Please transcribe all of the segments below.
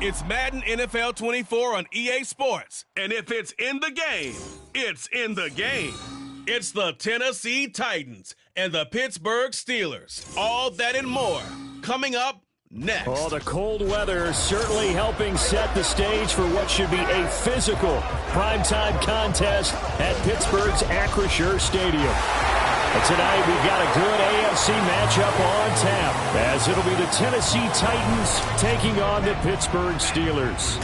It's Madden NFL 24 on EA Sports. And if it's in the game, it's in the game. It's the Tennessee Titans and the Pittsburgh Steelers. All that and more coming up next. Oh, the cold weather certainly helping set the stage for what should be a physical primetime contest at Pittsburgh's Acrisure Stadium. And tonight we've got a good AFC matchup on tap, as it'll be the Tennessee Titans taking on the Pittsburgh Steelers.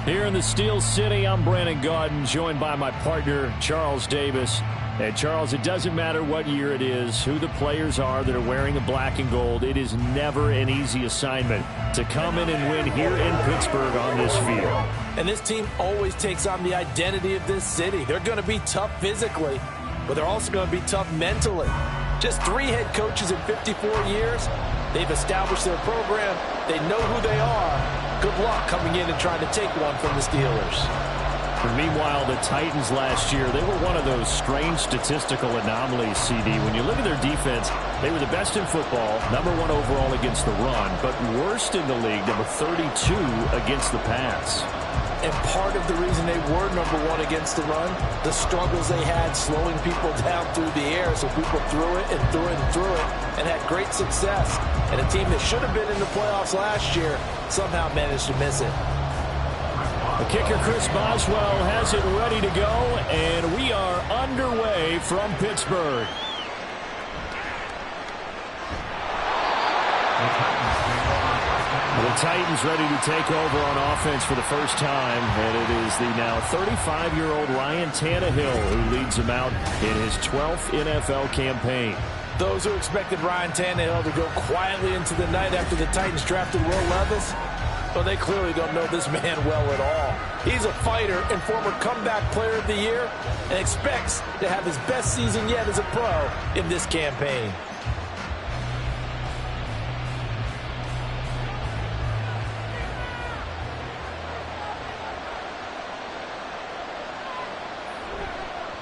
Here in the Steel City, I'm Brandon Gaudin, joined by my partner, Charles Davis. And Charles, it doesn't matter what year it is, who the players are that are wearing the black and gold. It is never an easy assignment to come in and win here in Pittsburgh on this field. And this team always takes on the identity of this city. They're going to be tough physically, but they're also going to be tough mentally. Just 3 head coaches in 54 years. They've established their program. They know who they are. Good luck coming in and trying to take one from the Steelers. Meanwhile, the Titans last year, they were one of those strange statistical anomalies, CD. When you look at their defense, they were the best in football, #1 overall against the run, but worst in the league, number 32 against the pass. And part of the reason they were #1 against the run, the struggles they had slowing people down through the air, so people threw it and threw it and threw it and had great success. And a team that should have been in the playoffs last year somehow managed to miss it. The kicker, Chris Boswell, has it ready to go, and we are underway from Pittsburgh. The Titans ready to take over on offense for the first time, and it is the now 35-year-old Ryan Tannehill who leads them out in his 12th NFL campaign. Those who expected Ryan Tannehill to go quietly into the night after the Titans drafted Will Levis, well, they clearly don't know this man well at all. He's a fighter and former comeback player of the year and expects to have his best season yet as a pro in this campaign.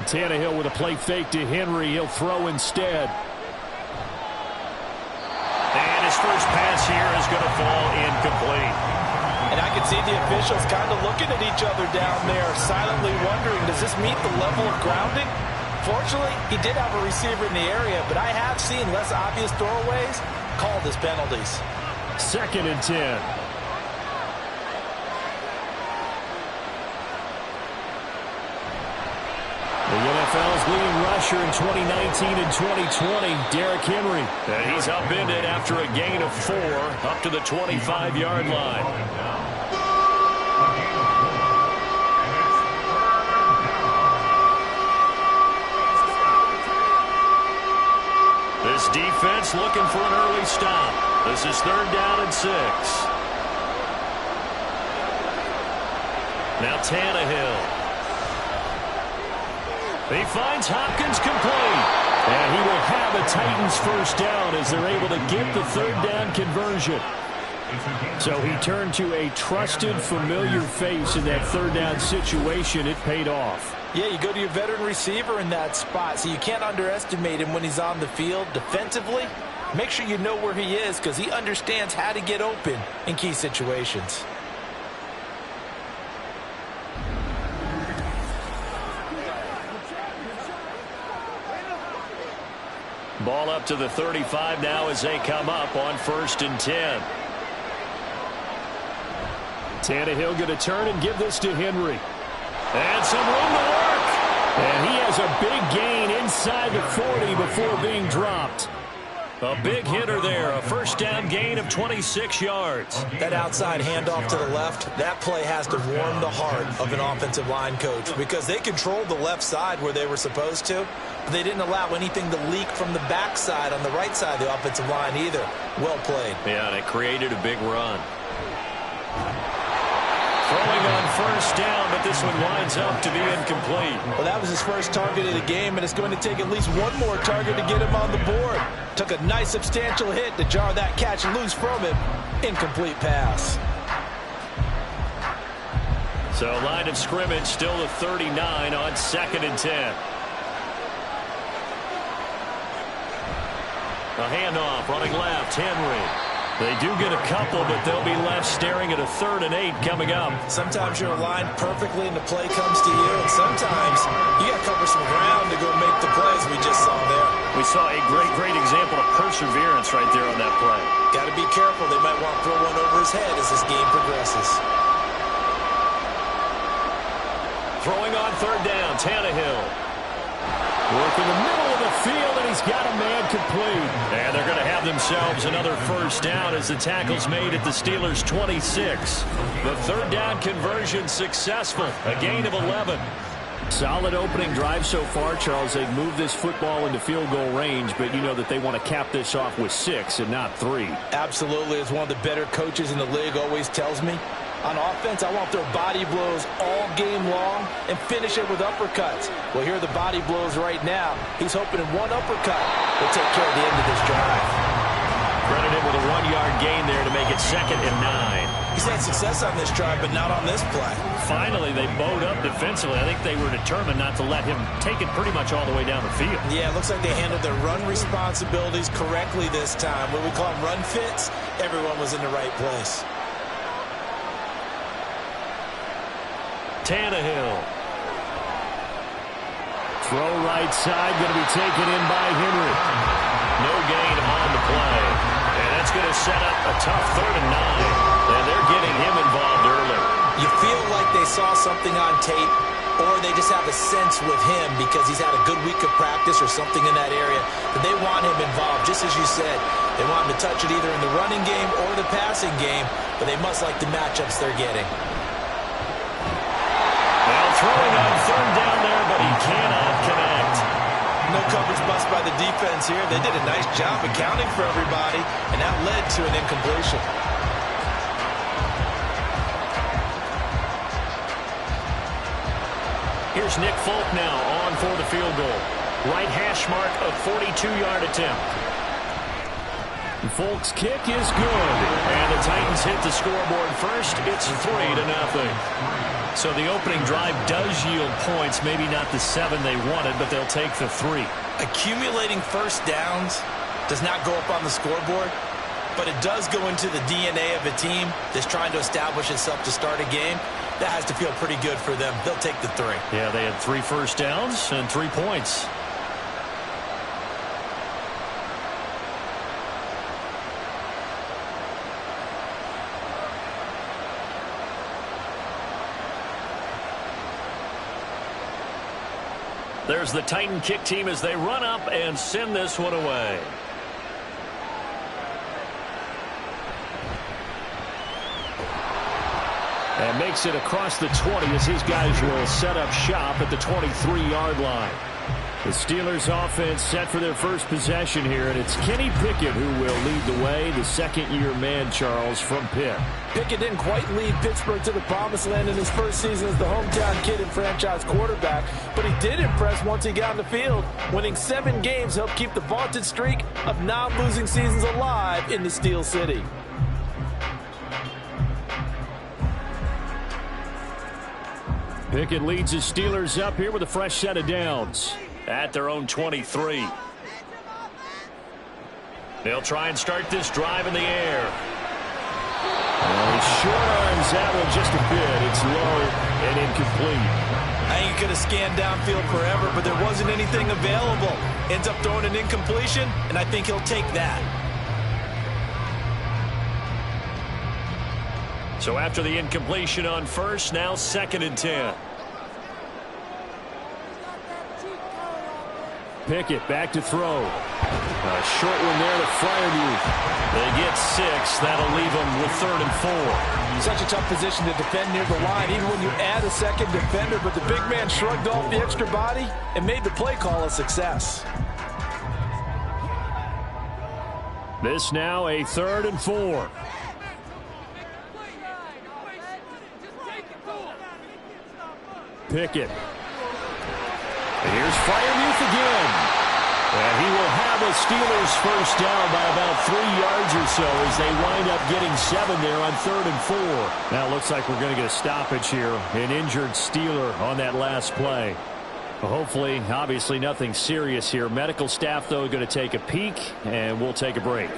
Tannehill with a play fake to Henry. He'll throw instead. And his first pass here is going to fall incomplete. And I can see the officials kind of looking at each other down there, silently wondering, does this meet the level of grounding? Fortunately, he did have a receiver in the area, but I have seen less obvious throwaways called as penalties. 2nd and 10. The NFL's leading rusher in 2019 and 2020, Derrick Henry. And he's upended after a gain of 4 up to the 25-yard line. This defense looking for an early stop. This is 3rd down and 6. Now Tannehill. He finds Hopkins complete. And he will have a Titans first down as they're able to get the 3rd down conversion. So he turned to a trusted, familiar face in that 3rd down situation. It paid off. Yeah, you go to your veteran receiver in that spot, so you can't underestimate him when he's on the field defensively. Make sure you know where he is because he understands how to get open in key situations. Ball up to the 35 now as they come up on 1st and 10. Tannehill going to turn and give this to Henry. And some room to work. And he has a big gain inside the 40 before being dropped. A big hitter there, a first down gain of 26 yards. That outside handoff to the left, that play has to warm the heart of an offensive line coach because they controlled the left side where they were supposed to, but they didn't allow anything to leak from the backside on the right side of the offensive line either. Well played. Yeah, and it created a big run. Throwing on first down, but this one winds up to be incomplete. Well, that was his first target of the game, and it's going to take at least one more target to get him on the board. Took a nice substantial hit to jar that catch loose from him. Incomplete pass. So line of scrimmage still the 39 on 2nd and 10. A handoff running left, Henry. They do get a couple, but they'll be left staring at a 3rd and 8 coming up. Sometimes you're aligned perfectly and the play comes to you, and sometimes you got to cover some ground to go make the plays we just saw there. We saw a great example of perseverance right there on that play. Got to be careful. They might want to throw one over his head as this game progresses. Throwing on 3rd down, Tannehill. Work in the middle of the field, and he's got a man complete. And they're going to have themselves another 1st down as the tackle's made at the Steelers' 26. The 3rd down conversion successful, a gain of 11. Solid opening drive so far, Charles. They've moved this football into field goal range, but you know that they want to cap this off with 6 and not 3. Absolutely. As one of the better coaches in the league always tells me, on offense, I want their body blows all game long and finish it with uppercuts. Well, here are the body blows right now. He's hoping in one uppercut will take care of the end of this drive. Credited with a 1-yard gain there to make it 2nd and 9. He's had success on this drive, but not on this play. Finally, they bowed up defensively. I think they were determined not to let him take it pretty much all the way down the field. Yeah, it looks like they handled their run responsibilities correctly this time. What we call them run fits, everyone was in the right place. Tannehill. Throw right side, going to be taken in by Henry. No gain on the play. And that's going to set up a tough 3rd and 9. And they're getting him involved early. You feel like they saw something on tape, or they just have a sense with him because he's had a good week of practice or something in that area. But they want him involved, just as you said. They want him to touch it either in the running game or the passing game, but they must like the matchups they're getting. Well, throwing on 3rd down there, but he cannot connect. No coverage bust by the defense here. They did a nice job accounting for everybody, and that led to an incompletion. Here's Nick Folk now on for the field goal. Right hash mark of 42-yard attempt. Folk's kick is good. And the Titans hit the scoreboard first. It's 3-0. So the opening drive does yield points. Maybe not the 7 they wanted, but they'll take the 3. Accumulating 1st downs does not go up on the scoreboard, but it does go into the DNA of a team that's trying to establish itself to start a game. That has to feel pretty good for them. They'll take the 3. Yeah, they had 3 first downs and 3 points. There's the Titan kick team as they run up and send this one away. And makes it across the 20 as his guys will set up shop at the 23-yard line. The Steelers offense set for their first possession here, and it's Kenny Pickett who will lead the way, the 2nd-year man, Charles, from Pitt. Pickett didn't quite lead Pittsburgh to the promised land in his first season as the hometown kid and franchise quarterback, but he did impress once he got on the field. Winning 7 games helped keep the vaunted streak of non-losing seasons alive in the Steel City. Pickett leads his Steelers up here with a fresh set of downs at their own 23. They'll try and start this drive in the air. Short arms that one just a bit. It's low and incomplete. I think he could have scanned downfield forever, but there wasn't anything available. Ends up throwing an incompletion, and I think he'll take that. So after the incompletion on first, now 2nd and 10. Pickett back to throw. A short one there to Freiermuth. They get 6. That'll leave them with 3rd and 4. Such a tough position to defend near the line, even when you add a second defender, but the big man shrugged off the extra body and made the play call a success. This now a 3rd and 4. Pickett. And here's Freiermuth again. And he will have a Steelers first down by about 3 yards or so as they wind up getting 7 there on 3rd and 4. Now it looks like we're going to get a stoppage here. An injured Steeler on that last play. Hopefully, obviously nothing serious here. Medical staff, though, going to take a peek, and we'll take a break.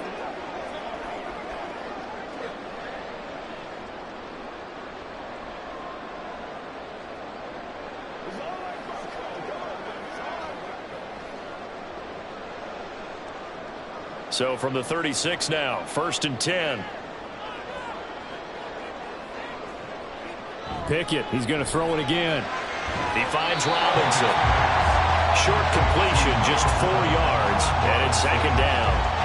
So from the 36 now, 1st and 10. Pickett, he's going to throw it again. He finds Robinson. Short completion, just 4 yards, and it's 2nd down.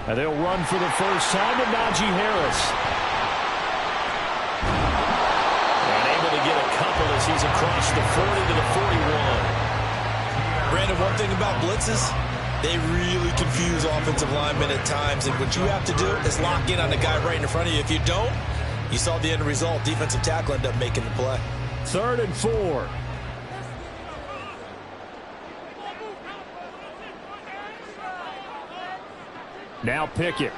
And they'll run for the first time to Najee Harris. And able to get a couple as he's across the 40 to the 41. Brandon, one thing about blitzes, they really confuse offensive linemen at times. And what you have to do is lock in on the guy right in front of you. If you don't, you saw the end result. Defensive tackle ended up making the play. 3rd and 4. Now Pickett.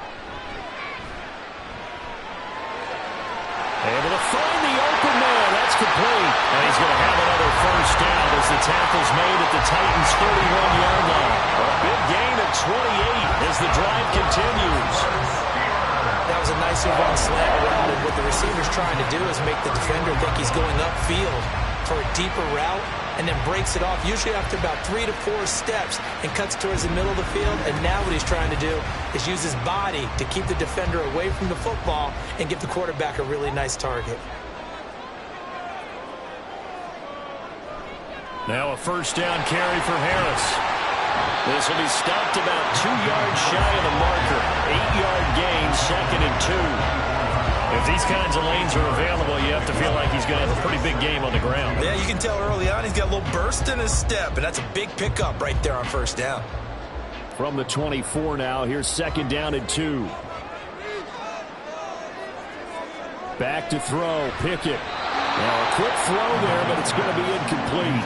Able to find the open man. That's complete. And he's going to have another first down as the tackle's made at the Titans' 31-yard line. A big gain of 28 as the drive continues. That was a nice move on slant route, and what the receiver's trying to do is make the defender think he's going upfield for a deeper route, and then breaks it off, usually after about 3 to 4 steps, and cuts towards the middle of the field. And now what he's trying to do is use his body to keep the defender away from the football and give the quarterback a really nice target. Now a first down carry for Harris. This will be stopped about 2 yards shy of the marker. 8-yard gain, 2nd and 2. If these kinds of lanes are available, you have to feel like he's going to have a pretty big game on the ground. Yeah, you can tell early on he's got a little burst in his step, and that's a big pickup right there on first down. From the 24 now, here's 2nd down and 2. Back to throw, Pickett. Now a quick throw there, but it's going to be incomplete.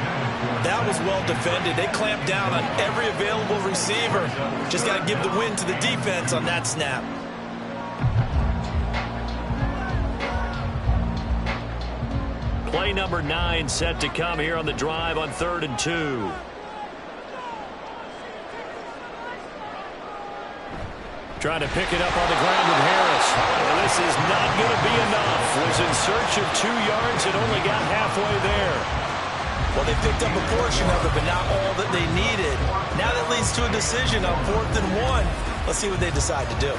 That was well defended. They clamped down on every available receiver. Just got to give the win to the defense on that snap. Play number 9 set to come here on the drive on 3rd and 2. Trying to pick it up on the ground with Harris. Well, this is not going to be enough. Was in search of 2 yards and only got halfway there. Well, they picked up a portion of it, but not all that they needed. Now that leads to a decision on 4th and 1. Let's see what they decide to do.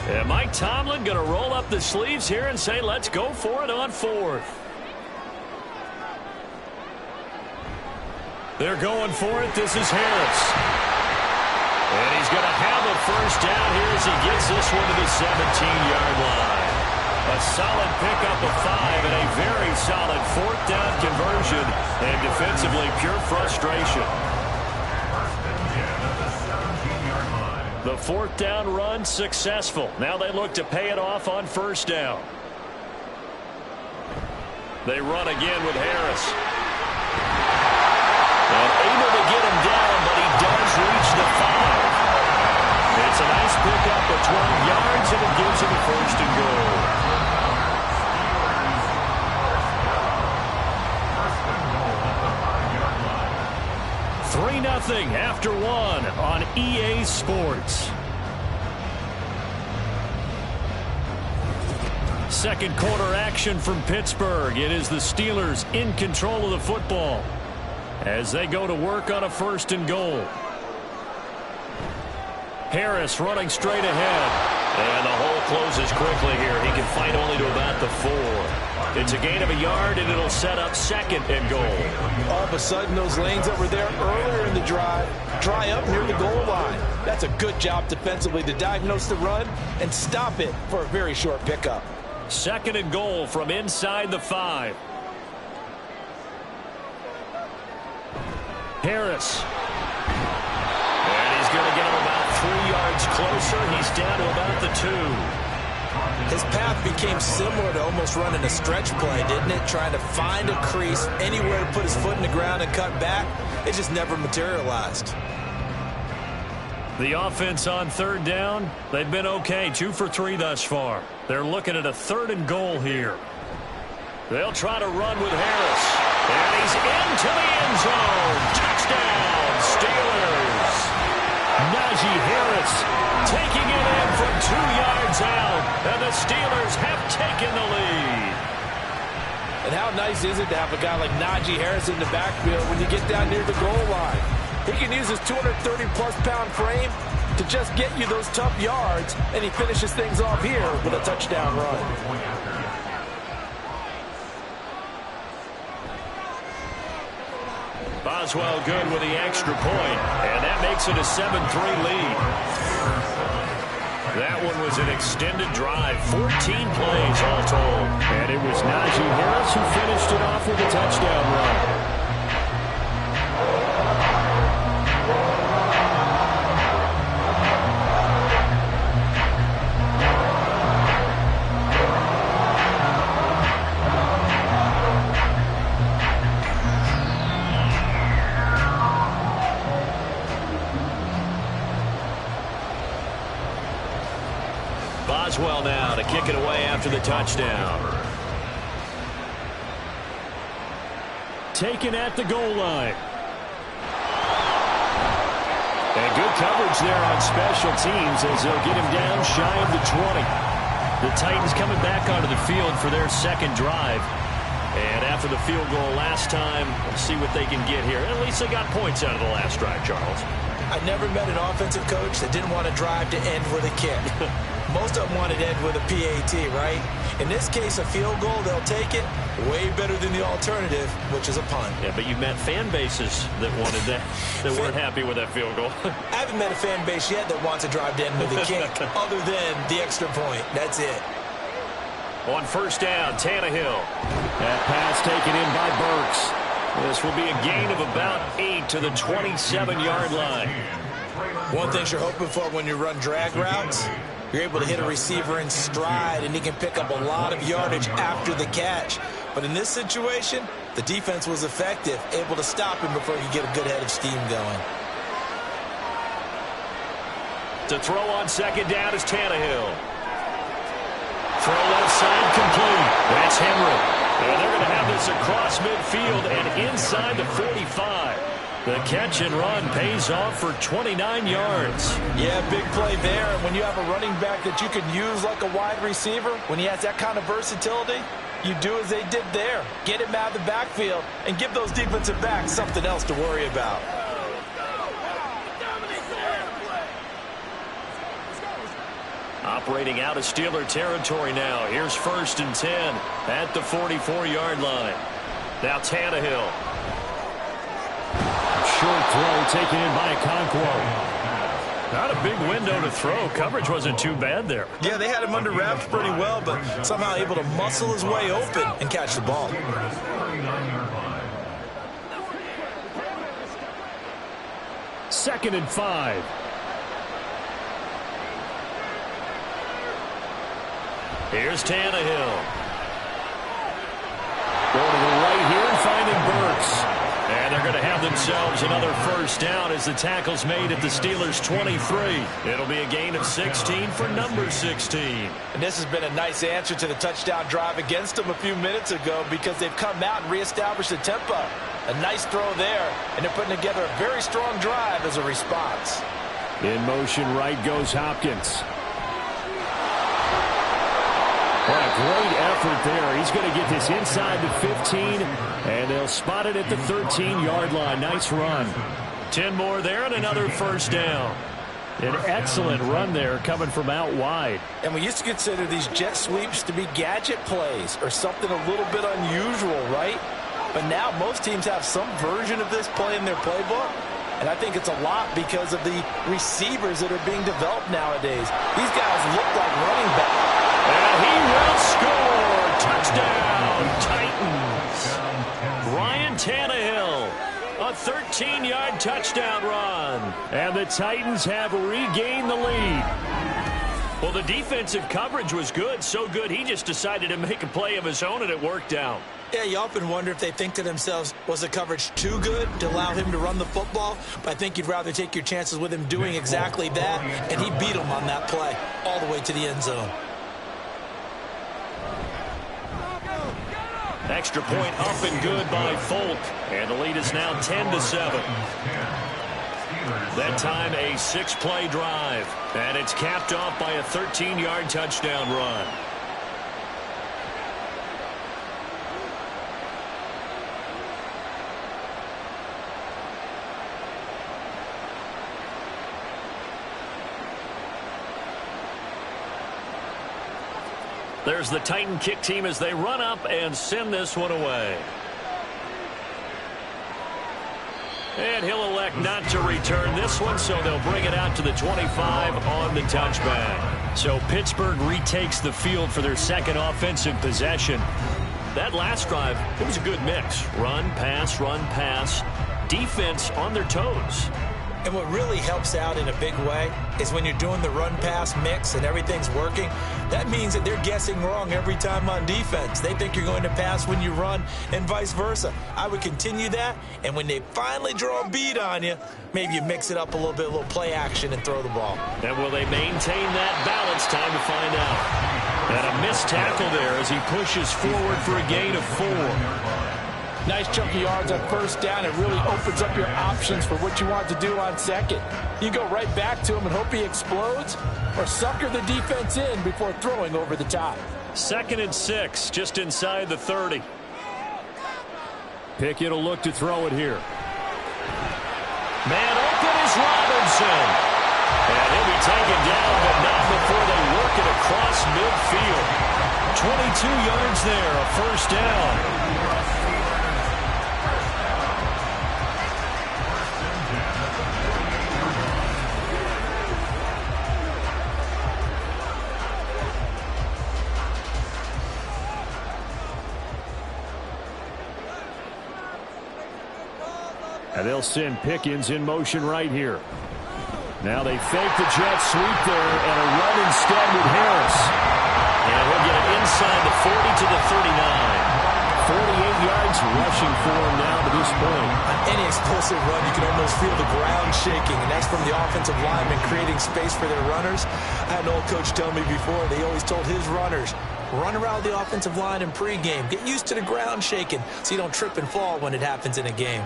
And Mike Tomlin going to roll up the sleeves here and say, let's go for it on 4th. They're going for it. This is Harris. And he's going to have a first down here as he gets this one to the 17-yard line. A solid pickup of 5 and a very solid 4th down conversion. And defensively, pure frustration. The 4th down run successful. Now they look to pay it off on first down. They run again with Harris. And able to get him down, but he does reach the 5. It's a nice pickup of 12 yards, and it gives him a 1st and goal. 3-0 after 1 on EA Sports. Second quarter action from Pittsburgh. It is the Steelers in control of the football as they go to work on a 1st and goal. Harris running straight ahead. And the hole closes quickly here. He can fight only to about the 4. It's a gain of a yard, and it'll set up 2nd and goal. All of a sudden, those lanes that were there earlier in the drive dry up near the goal line. That's a good job defensively to diagnose the run and stop it for a very short pickup. 2nd and goal from inside the 5. Harris. And he's going to get him about 3 yards closer. He's down to about the 2. His path became similar to almost running a stretch play, didn't it? Trying to find a crease, anywhere to put his foot in the ground and cut back. It just never materialized. The offense on 3rd down, they've been okay. 2 for 3 thus far. They're looking at a 3rd and goal here. They'll try to run with Harris. And he's into the end zone. Touchdown, Steelers. Najee Harris taking it in from 2 yards out. And the Steelers have taken the lead. And how nice is it to have a guy like Najee Harris in the backfield when you get down near the goal line? He can use his 230-plus pound frame to just get you those tough yards, and he finishes things off here with a touchdown run. Boswell good with the extra point, and that makes it a 7-3 lead. That one was an extended drive, 14 plays all told. And it was Najee Harris who finished it off with a touchdown run. Boswell now to kick it away after the touchdown. Taken at the goal line. And good coverage there on special teams as they'll get him down shy of the 20. The Titans coming back onto the field for their second drive. And after the field goal last time, we'll see what they can get here. At least they got points out of the last drive, Charles. I never met an offensive coach that didn't want to drive to end with a kick. Most of them wanted to end with a PAT, right? In this case, a field goal, they'll take it. Way better than the alternative, which is a punt. Yeah, but you met fan bases that wanted that, that weren't happy with that field goal. I haven't met a fan base yet that wants to drive to end with a kick, other than the extra point. That's it. On first down, Tannehill. That pass taken in by Burks. This will be a gain of about 8 to the 27-yard line. One thing you're hoping for when you run drag routes, you're able to hit a receiver in stride, and he can pick up a lot of yardage after the catch. But in this situation, the defense was effective, able to stop him before he could get a good head of steam going. To throw on second down is Tannehill. Throw left side complete. That's Henry. And they're going to have this across midfield and inside the 45. The catch and run pays off for 29 yards. Yeah, big play there. And when you have a running back that you can use like a wide receiver, when he has that kind of versatility, you do as they did there. Get him out of the backfield and give those defensive backs something else to worry about. Operating out of Steeler territory now. Here's 1st and 10 at the 44-yard line. Now Tannehill. Short throw taken in by Okonkwo. Not a big window to throw. Coverage wasn't too bad there. Yeah, they had him under wraps pretty well, but somehow able to muscle his way open and catch the ball. Second and 5. Here's Tannehill. Going to the right here and finding Burks. And they're going to have themselves another first down as the tackle's made at the Steelers' 23. It'll be a gain of 16 for number 16. And this has been a nice answer to the touchdown drive against them a few minutes ago because they've come out and reestablished the tempo. A nice throw there, and they're putting together a very strong drive as a response. In motion, right goes Hopkins. What a great effort there. He's going to get this inside the 15, and they'll spot it at the 13-yard line. Nice run. 10 more there and another first down. An excellent run there coming from out wide. And we used to consider these jet sweeps to be gadget plays or something a little bit unusual, right? But now most teams have some version of this play in their playbook. And I think it's a lot because of the receivers that are being developed nowadays. These guys look like running backs. And he will score. Touchdown, Titans. Ryan Tannehill, a 13-yard touchdown run. And the Titans have regained the lead. Well, the defensive coverage was good, so good he just decided to make a play of his own, and it worked out. Yeah, you often wonder if they think to themselves, was the coverage too good to allow him to run the football? But I think you'd rather take your chances with him doing exactly that, and he beat him on that play all the way to the end zone. Extra point up and good by Folk. And the lead is now 10-7. That time a 6-play drive. And it's capped off by a 13-yard touchdown run. There's the Titan kick team as they run up and send this one away. And he'll elect not to return this one, so they'll bring it out to the 25 on the touchback. So Pittsburgh retakes the field for their second offensive possession. That last drive, it was a good mix. Run, pass, defense on their toes. And what really helps out in a big way is when you're doing the run-pass mix and everything's working, that means that they're guessing wrong every time on defense. They think you're going to pass when you run and vice versa. I would continue that, and when they finally draw a beat on you, maybe you mix it up a little bit, a little play action, and throw the ball. And will they maintain that balance? Time to find out. And a missed tackle there as he pushes forward for a gain of 4. Nice chunky yards on first down. It really opens up your options for what you want to do on second. You go right back to him and hope he explodes, or sucker the defense in before throwing over the top. 2nd and 6, just inside the 30. Pickett will look to throw it here. Man open is Robinson. And he'll be taken down, but not before they work it across midfield. 22 yards there, a first down. And they'll send Pickens in motion right here. Now they fake the jet sweep there and a run instead with Harris. And he'll get it inside the 40 to the 39. 48 yards rushing for him now to this point. On any explosive run, you can almost feel the ground shaking, and that's from the offensive linemen creating space for their runners. I had an old coach tell me before, they always told his runners, run around the offensive line in pregame. Get used to the ground shaking so you don't trip and fall when it happens in a game.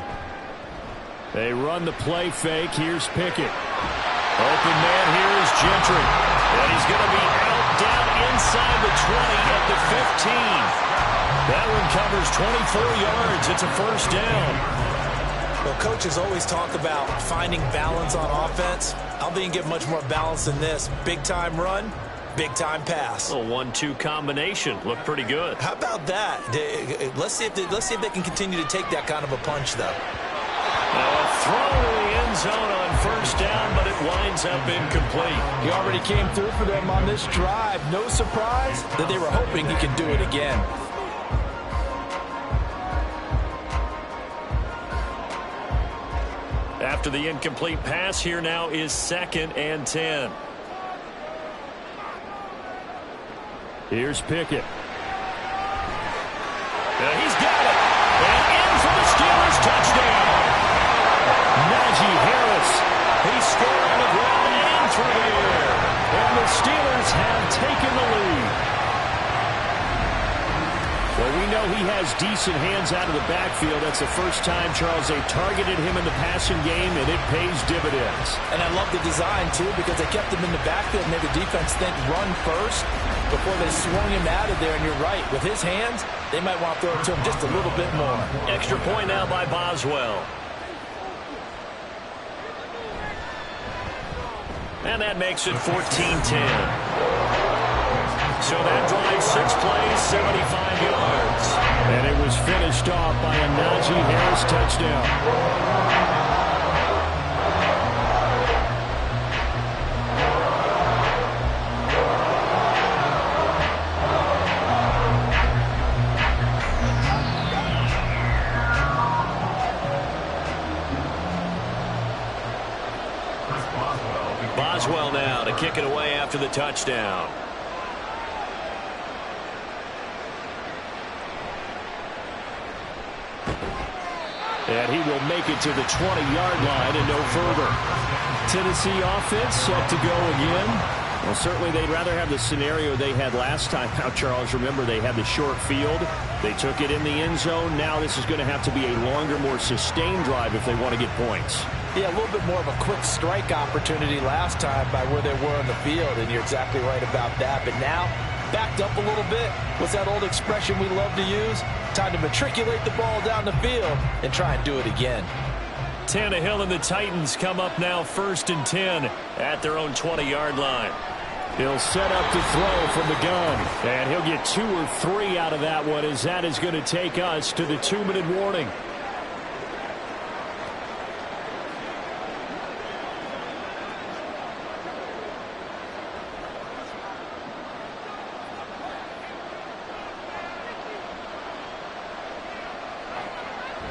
They run the play fake. Here's Pickett. Open man here is Gentry. And he's going to be out down inside the 20 at the 15. That one covers 24 yards. It's a first down. Well, coaches always talk about finding balance on offense. I don't get much more balance than this. Big-time run, big-time pass. A 1-2 combination. Looked pretty good. How about that? Let's see if they can continue to take that kind of a punch, though. A throw to the end zone on first down, but it winds up incomplete. He already came through for them on this drive. No surprise that they were hoping he could do it again. After the incomplete pass, here now is 2nd and 10. Here's Pickett. He's got it. And in for the Steelers touchdown. Najee Harris. He scored on the ground and through the air. And the Steelers have taken the lead. Well, we know he has decent hands out of the backfield. That's the first time, Charles, they targeted him in the passing game, and it pays dividends. And I love the design, too, because they kept him in the backfield and made the defense think run first before they swung him out of there. And you're right, with his hands, they might want to throw it to him just a little bit more. Extra point now by Boswell. And that makes it 14-10. So that drive 6 plays, 75 yards. And it was finished off by a Najee Harris touchdown. Boswell now to kick it away after the touchdown. And he will make it to the 20-yard line and no further. Tennessee offense set to go again. Well, certainly they'd rather have the scenario they had last time out, Charles. Remember, they had the short field. They took it in the end zone. Now this is going to have to be a longer, more sustained drive if they want to get points. Yeah, a little bit more of a quick strike opportunity last time by where they were on the field, and you're exactly right about that. But now, backed up a little bit. What's that old expression we love to use? Time to matriculate the ball down the field and try and do it again. Tannehill and the Titans come up now 1st and 10 at their own 20-yard line. He'll set up to throw from the gun, and he'll get 2 or 3 out of that one, as that is going to take us to the 2-minute warning.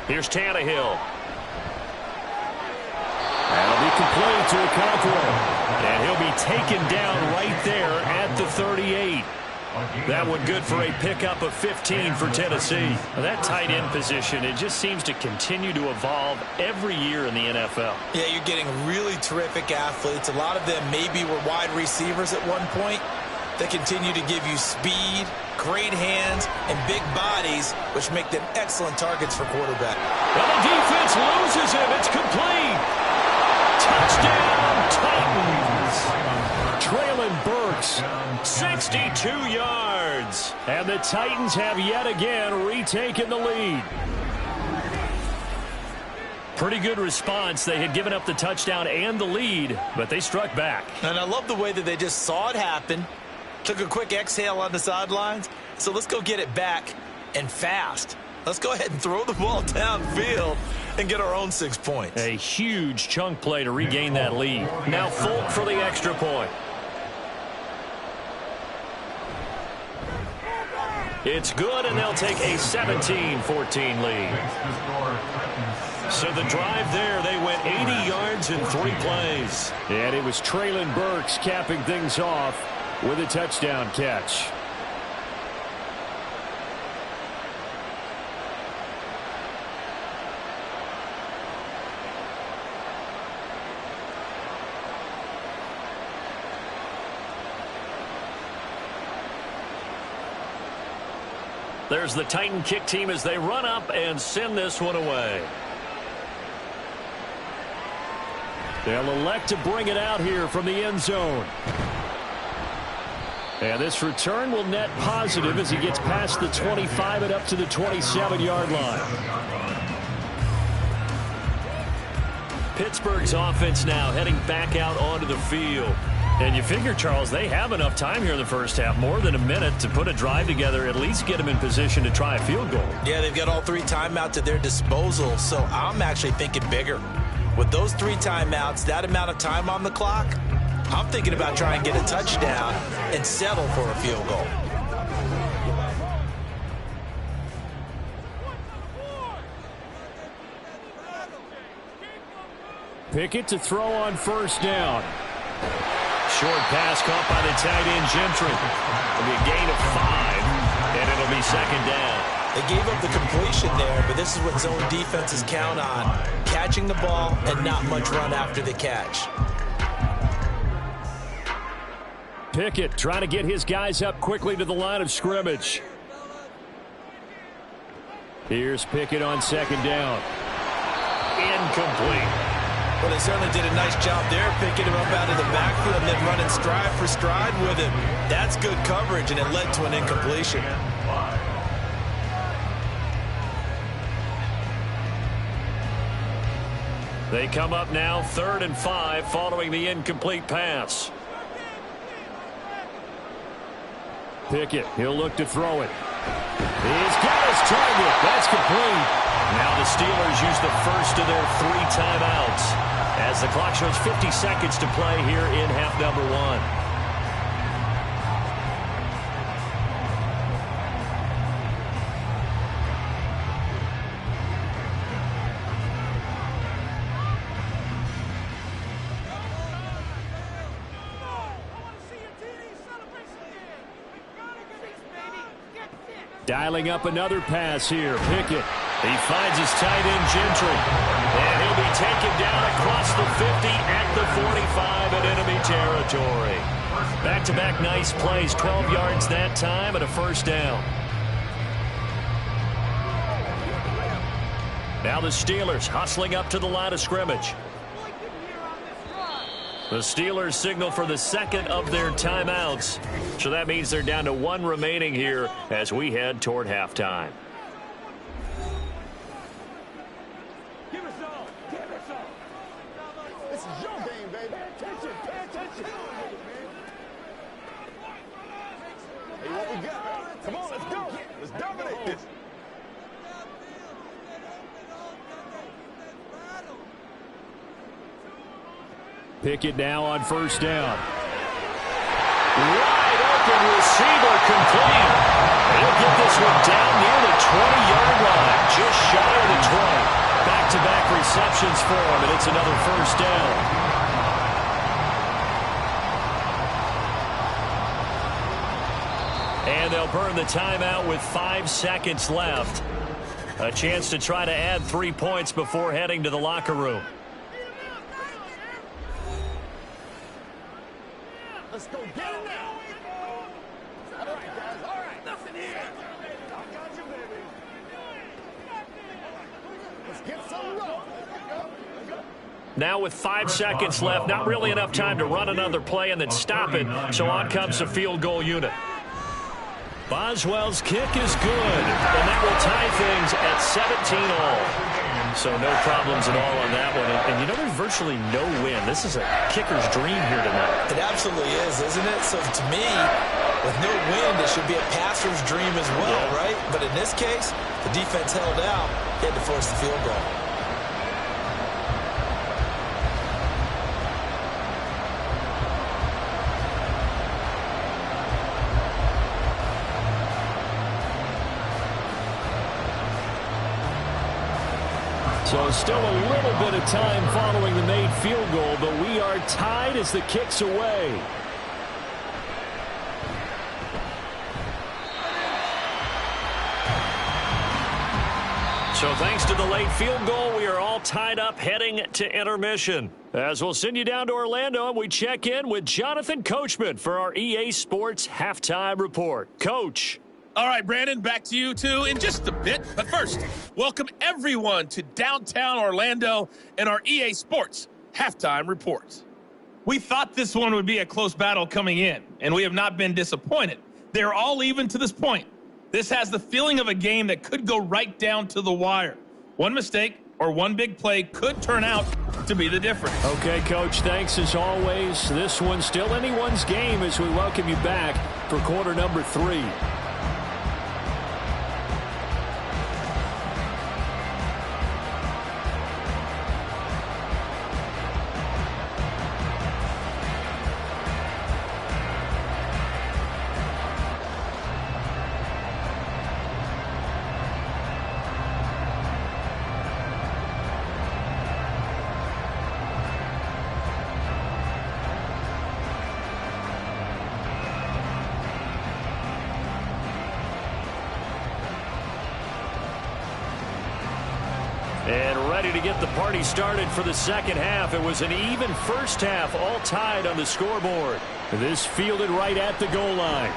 Here's Tannehill. That'll be complete to Okonkwo. And he'll be taken down right there at the 38. That one good for a pickup of 15 for Tennessee. That tight end position, it just seems to continue to evolve every year in the NFL. Yeah, you're getting really terrific athletes. A lot of them maybe were wide receivers at one point. They continue to give you speed, great hands, and big bodies, which make them excellent targets for quarterback. Well, the defense loses him. It's complete. Touchdown, Titans. Traylon Burks, 62 yards. And the Titans have yet again retaken the lead. Pretty good response. They had given up the touchdown and the lead, but they struck back. And I love the way that they just saw it happen, took a quick exhale on the sidelines. So let's go get it back and fast. Let's go ahead and throw the ball downfield and get our own 6 points. A huge chunk play to regain that lead. Now Folk for the extra point. It's good, and they'll take a 17-14 lead. So the drive there, they went 80 yards in 3 plays. And it was Traylon Burks capping things off with a touchdown catch. There's the Titan kick team as they run up and send this one away. They'll elect to bring it out here from the end zone. And this return will net positive as he gets past the 25 and up to the 27-yard line. Pittsburgh's offense now heading back out onto the field. And you figure, Charles, they have enough time here in the first half, more than a minute, to put a drive together, at least get them in position to try a field goal. Yeah, they've got all 3 timeouts at their disposal, so I'm actually thinking bigger. With those 3 timeouts, that amount of time on the clock, I'm thinking about trying to get a touchdown and settle for a field goal. Pickett to throw on first down. Short pass caught by the tight end Gentry. It'll be a gain of 5, and it'll be second down. They gave up the completion there, but this is what zone defenses count on. Catching the ball and not much run after the catch. Pickett trying to get his guys up quickly to the line of scrimmage. Here's Pickett on second down. Incomplete. Well, they certainly did a nice job there, picking him up out of the backfield and then running stride for stride with him. That's good coverage, and it led to an incompletion. They come up now 3rd and 5 following the incomplete pass. Pickett, he'll look to throw it. He's got his target. That's complete. Now the Steelers use the first of their 3 timeouts as the clock shows 50 seconds to play here in half number 1. Dialing up another pass here. Pickett. He finds his tight end Gentry. And he'll be taken down across the 50 at the 45 in enemy territory. Back-to-back nice plays, 12 yards that time and a first down. Now the Steelers hustling up to the line of scrimmage. The Steelers signal for the second of their timeouts. So that means they're down to one remaining here as we head toward halftime. Give us all. Give us all. This is your game, baby. Pay attention. Pay attention. Hey, what we got? Come on, let's go. Let's dominate this. Pickett now on first down. Wide open receiver complete. He'll get this one down near the 20-yard line, just shy of the 20. Back-to-back receptions for him, and it's another first down. And they'll burn the timeout with 5 seconds left. A chance to try to add 3 points before heading to the locker room. Let's go get him now. All right, guys. All right. Nothing here. I got you, baby. Let's get some love. Now with 5 seconds left, not really enough time to run another play and then stop it. So on comes the field goal unit. Boswell's kick is good, and that will tie things at 17-all. So no problems at all on that one. And you know, there's virtually no win. This is a kicker's dream here tonight. It absolutely is, isn't it? So to me, with no win, it should be a passer's dream as well, right? But in this case, the defense held out. They had to force the field goal. So still a little bit of time following the made field goal, but we are tied as the kick's away. So thanks to the late field goal, we are all tied up heading to intermission. As we'll send you down to Orlando, and we check in with Jonathan Coachman for our EA Sports Halftime Report. Coach. All right, Brandon, back to you, too, in just a bit. But first, welcome everyone to downtown Orlando and our EA Sports Halftime Report. We thought this one would be a close battle coming in, and we have not been disappointed. They're all even to this point. This has the feeling of a game that could go right down to the wire. One mistake or one big play could turn out to be the difference. Okay, Coach, thanks as always. This one's still anyone's game as we welcome you back for quarter number 3. And ready to get the party started for the second half. It was an even first half, all tied on the scoreboard. This fielded right at the goal line.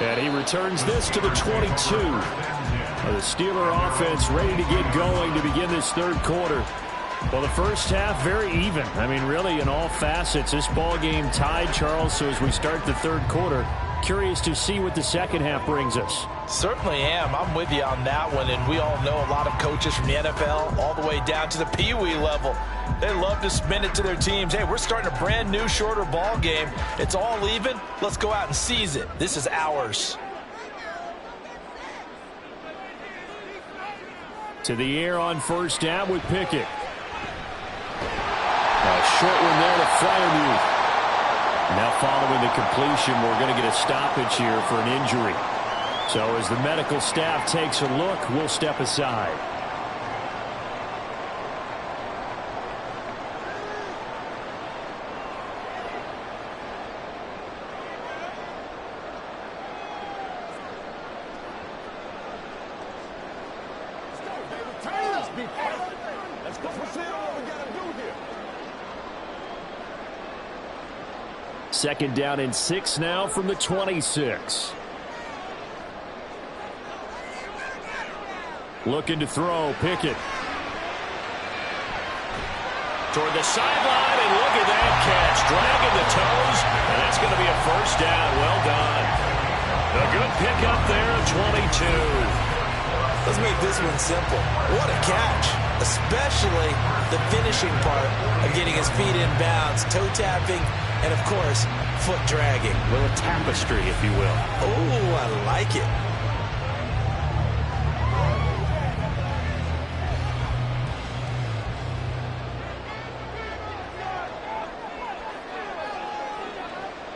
And he returns this to the 22. The Steeler offense ready to get going to begin this third quarter. Well, the first half, very even. I mean, really, in all facets, this ball game tied, Charles. So as we start the third quarter, curious to see what the second half brings us. Certainly am. I'm with you on that one, and we all know a lot of coaches from the NFL all the way down to the Pee Wee level. They love to spin it to their teams. Hey, we're starting a brand new, shorter ball game. It's all even. Let's go out and seize it. This is ours. To the air on first down with Pickett. A short one there to Freiermuth. Now following the completion, we're going to get a stoppage here for an injury. So as the medical staff takes a look, we'll step aside. 2nd down and 6 now from the 26. Looking to throw, Pickett. Toward the sideline, and look at that catch. Dragging the toes, and that's going to be a first down. Well done. A good pickup there, 22. Let's make this one simple. What a catch, especially the finishing part of getting his feet in bounds, toe tapping, and of course, foot dragging. A little tapestry, if you will. Oh, I like it.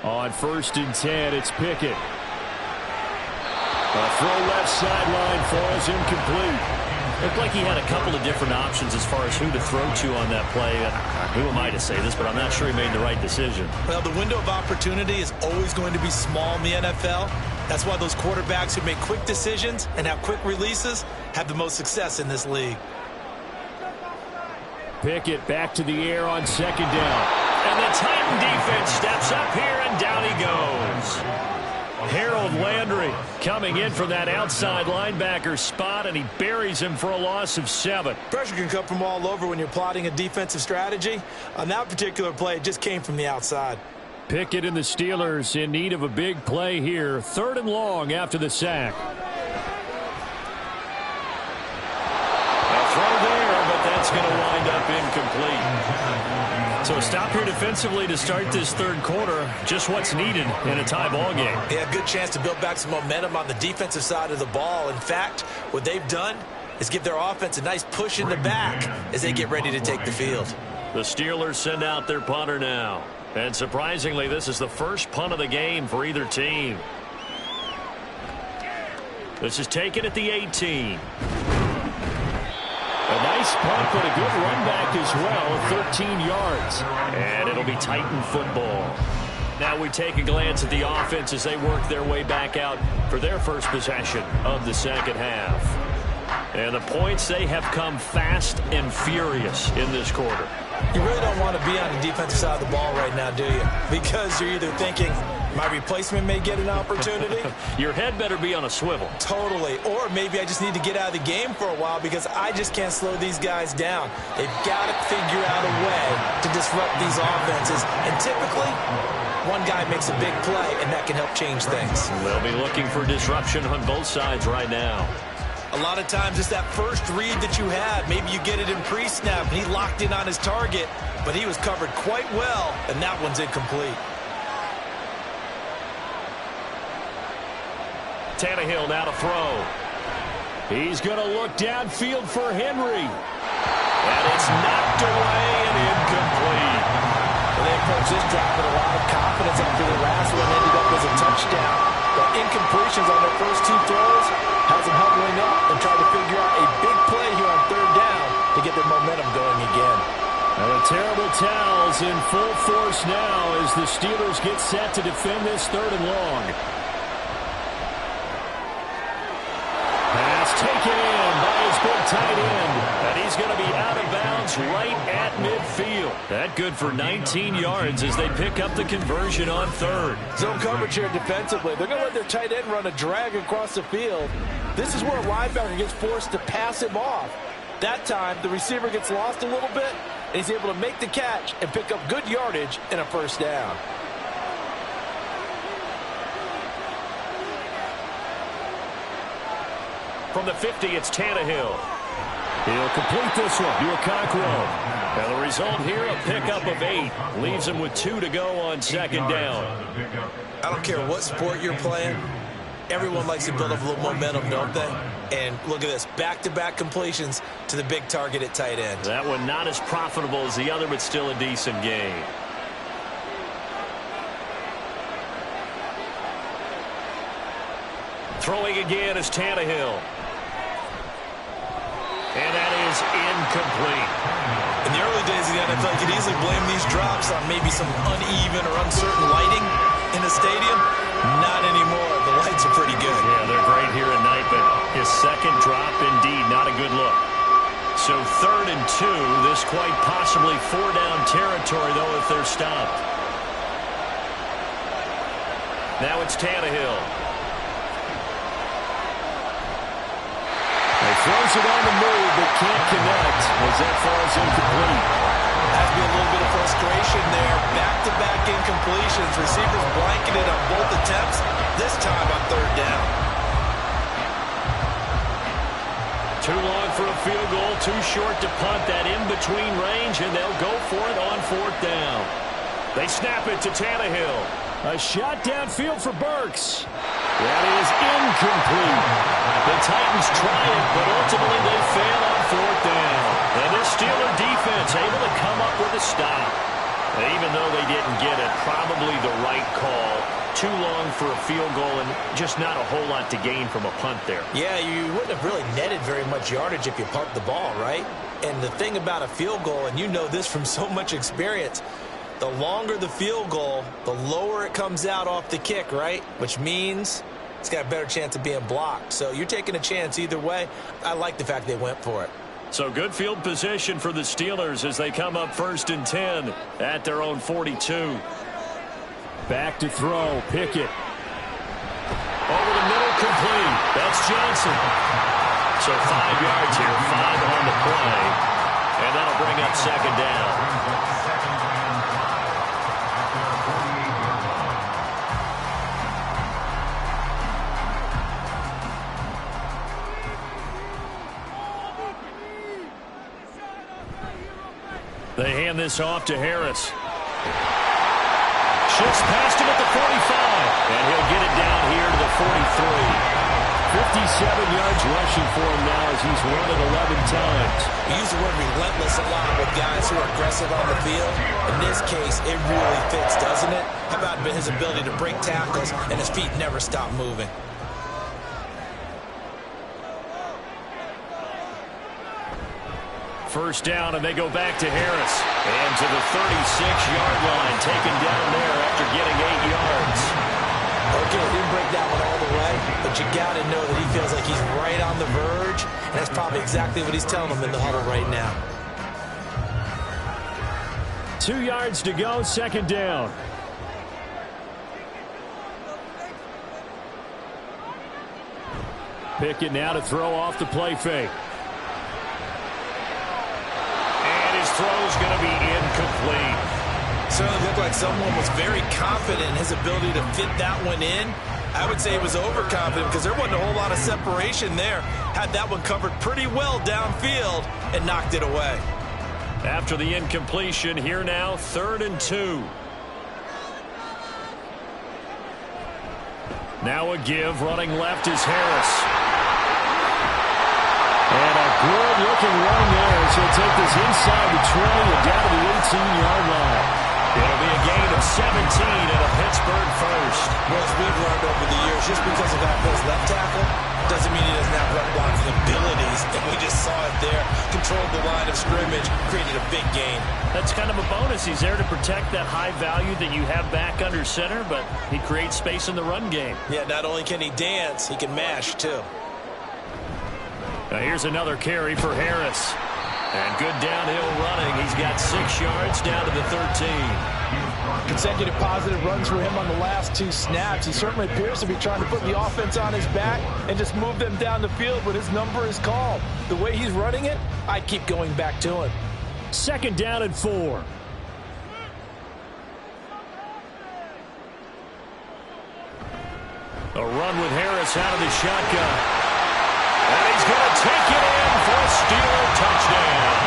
On 1st and 10, it's Pickett. A throw left sideline falls incomplete. Looked like he had a couple of different options as far as who to throw to on that play. Who am I to say this, but I'm not sure he made the right decision. Well, the window of opportunity is always going to be small in the NFL. That's why those quarterbacks who make quick decisions and have quick releases have the most success in this league. Pickett back to the air on 2nd down. And the Titan defense steps up here, and down he goes. Harold Landry coming in from that outside linebacker spot, and he buries him for a loss of 7. Pressure can come from all over when you're plotting a defensive strategy. On that particular play, it just came from the outside. Pickett and the Steelers in need of a big play here. 3rd and long after the sack. A throw there, but that's going to wind up incomplete. So a stop here defensively to start this 3rd quarter. Just what's needed in a tie ball game. Yeah, good chance to build back some momentum on the defensive side of the ball. In fact, what they've done is give their offense a nice push in the back as they get ready to take the field. The Steelers send out their punter now. And surprisingly, this is the first punt of the game for either team. This is taken at the 18. A nice punt, but a good run back as well, 13 yards. And it'll be Titan football. Now we take a glance at the offense as they work their way back out for their first possession of the 2nd half. And the points, they have come fast and furious in this quarter. You really don't want to be on the defensive side of the ball right now, do you? Because you're either thinking, my replacement may get an opportunity. Your head better be on a swivel. Totally. Or maybe I just need to get out of the game for a while because I just can't slow these guys down. They've got to figure out a way to disrupt these offenses. And typically, one guy makes a big play, and that can help change things. They'll be looking for disruption on both sides right now. A lot of times it's that first read that you had. Maybe you get it in pre-snap, and he locked in on his target, but he was covered quite well, and that one's incomplete. Tannehill now to throw. He's going to look downfield for Henry. And it's knocked away and incomplete. Well, they approached this drive with a lot of confidence after the last one ended up as a touchdown. But incompletions on their first 2 throws has them huddling up and trying to figure out a big play here on 3rd down to get their momentum going again. And the terrible towels in full force now as the Steelers get set to defend this 3rd and long. Pass taken in by his big tight end. And he's going to be out of bounds right at midfield. That good for 19 yards as they pick up the conversion on 3rd. Zone coverage here defensively. They're going to let their tight end run a drag across the field. This is where a linebacker gets forced to pass him off. That time, the receiver gets lost a little bit, and he's able to make the catch and pick up good yardage and a first down. From the 50, it's Tannehill. He'll complete this one to Okonkwo. And the result here, a pickup of 8. Leaves him with 2 to go on 2nd down. I don't care what sport you're playing. Everyone likes to build up a little momentum, don't they? And look at this, back-to-back completions to the big target at tight end. That one not as profitable as the other, but still a decent game. Throwing again is Tannehill. And that is incomplete. In the early days of the NFL, you could easily blame these drops on maybe some uneven or uncertain lighting in the stadium. Not anymore. The lights are pretty good. Yeah, they're great here at night, but his 2nd drop, indeed, not a good look. So 3rd and 2, this quite possibly 4-down territory, though, if they're stopped. Now it's Tannehill. He throws it on the move, but can't connect as that falls incomplete. Has to be a little bit of frustration there. Back-to-back incompletions. Receivers blanketed on both attempts, this time on third down. Too long for a field goal, too short to punt. That in-between range, and they'll go for it on fourth down. They snap it to Tannehill. A shot downfield for Burks. That is incomplete. The Titans try it, but ultimately they fail on fourth down. And this Steeler defense able to come up with a stop. And even though they didn't get it, probably the right call. Too long for a field goal and just not a whole lot to gain from a punt there. Yeah, you wouldn't have really netted very much yardage if you pumped the ball, right? And the thing about a field goal, and you know this from so much experience, the longer the field goal, the lower it comes out off the kick, right? Which means it's got a better chance of being blocked. So you're taking a chance either way. I like the fact they went for it. So good field position for the Steelers as they come up 1st and 10 at their own 42. Back to throw. Pickett. Over the middle, complete. That's Johnson. So 5 yards here, 5 on the play. And that'll bring up second down. They hand this off to Harris. Shifts past him at the 45. And he'll get it down here to the 43. 57 yards rushing for him now as he's run it 11 times. We use the word relentless a lot with guys who are aggressive on the field. In this case, it really fits, doesn't it? How about his ability to break tackles and his feet never stop moving? First down, and they go back to Harris. And to the 36-yard line, taken down there after getting 8 yards. Okay, didn't break that one all the way, but you got to know that he feels like he's right on the verge, and that's probably exactly what he's telling them in the huddle right now. 2 yards to go, second down. Pickett now to throw off the play fake. Throw's going to be incomplete. Certainly looked like someone was very confident in his ability to fit that one in. I would say he was overconfident because there wasn't a whole lot of separation there. Had that one covered pretty well downfield and knocked it away. After the incompletion, here now, 3rd and 2. Now a give, running left is Harris. And a good-looking run there as he'll take this inside the 20 and down to the 18-yard line. It'll be a gain of 17 and a Pittsburgh first. Well, as we've learned over the years, just because of that first left tackle doesn't mean he doesn't have run blocking abilities. And we just saw it there. Controlled the line of scrimmage, created a big gain. That's kind of a bonus. He's there to protect that high value that you have back under center, but he creates space in the run game. Yeah, not only can he dance, he can mash, too. Now here's another carry for Harris. And good downhill running. He's got 6 yards down to the 13. Consecutive positive runs for him on the last 2 snaps. He certainly appears to be trying to put the offense on his back and just move them down the field when his number is called. The way he's running it, I'd keep going back to him. Second down and 4. A run with Harris out of the shotgun. And he's going to take it in for a Steeler touchdown.